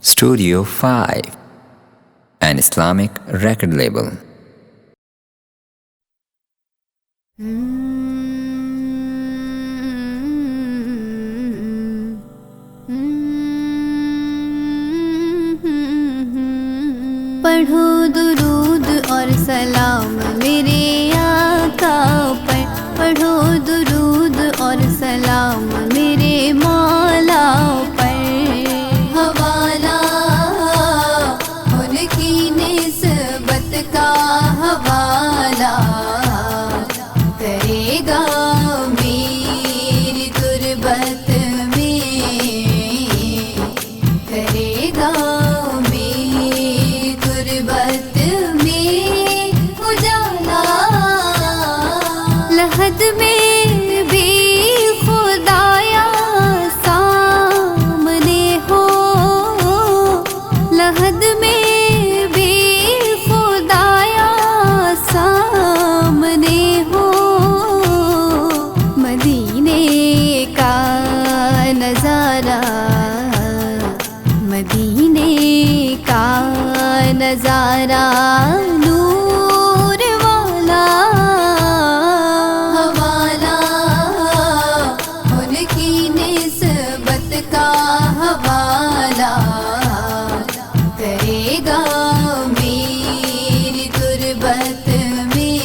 Studio 5, an Islamic record label. پڑھو درود اور سلام میرے آقا پر، پڑھو درود اور سلام میرے مولا پر۔ حوالہ ان کی نسبت کا حوالہ کرے گا میری تربت میں، کرے گا میری تربت میں اجالا۔ لحد میں بھی خدایا سامنے ہو، لحد میں بھی خدایا سامنے ہو، مدینے کا نظارہ، مدینے کا نظارہ نور والا۔ حوالہ ان کی نسبت کا حوالہ کرے گا میری تربت میں،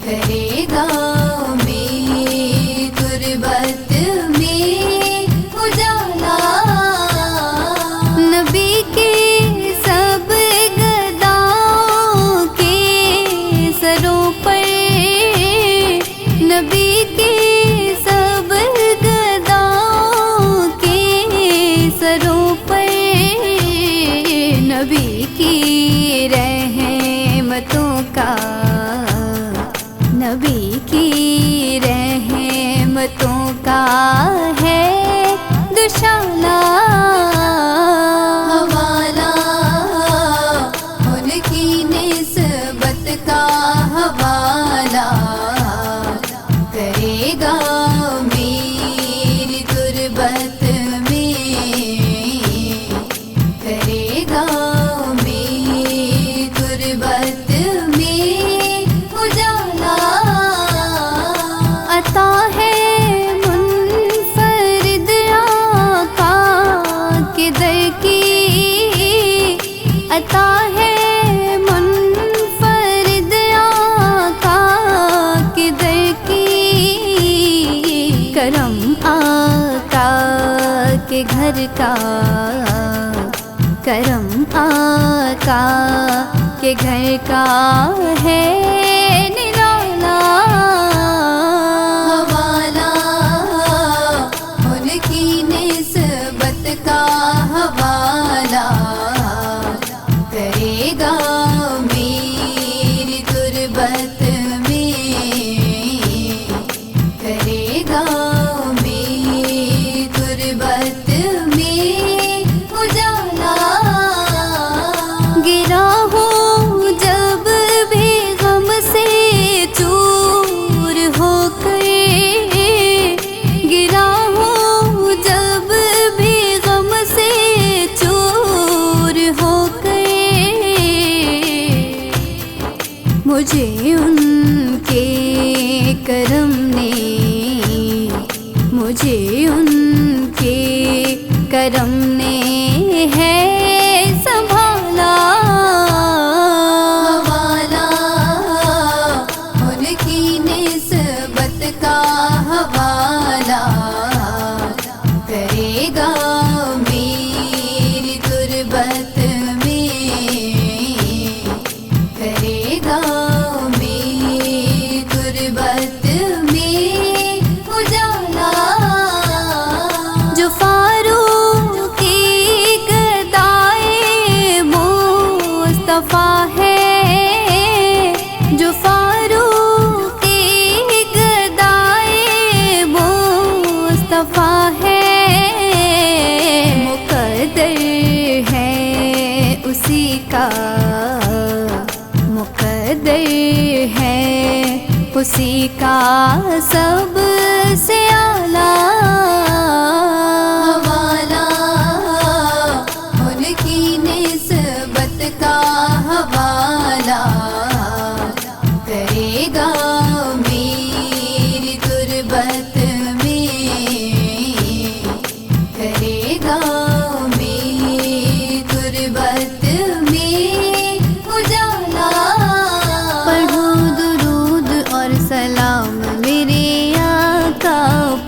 کرے گا میری تربت میں اجالا۔ نبی کے سب گداؤں کے سروں پر، نبی کے سب گداؤں کے سروں پر، نبی کی رحمتوں کا، نبی کی رحمتوں کا ہے دشالہ۔ حوالہ ان کی نسبت کا حوالہ کرے گا میری تربت میں، کرے گا میری تربت میں اجالا۔ عطا ہے منفرد آقا کے در کی، عطا ہے منفرد آقا کے در کی، کرم آقا کے گھر کا، کرم آقا کے گھر کا ہے نرالا۔ حوالہ ان کی نسبت کا حوالہ کرے گا میری تربت میں، کرے گا میری تربت میں اجالا۔ گرا ہوں جب بھی غم سے چور ہو کر، گرا ہوں جب بھی غم سے چور ہو کر، مجھے ان کے کرم نے، مجھے ان کے کرم نے ہے سنبھالا۔ حوالہ ان کی نسبت کا حوالہ کرے گا میری تربت میں، کرے گا میری تربت میں اجالا۔ جو فاروق کی گدائے مصطفیٰ ہے، جو فاروق کی گدائے مصطفیٰ ہے، مقدر ہے اسی کا، مقدر ہے اسی کا سب سے اعلیٰ۔ حوالہ غربت میں کرے گا میری غربت میں اجالا. پڑھو درود اور سلام میرے آقا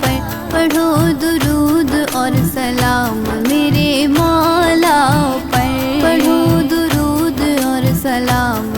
پر، پڑھو درود اور سلام میرے مولا پر، پڑھو درود اور سلام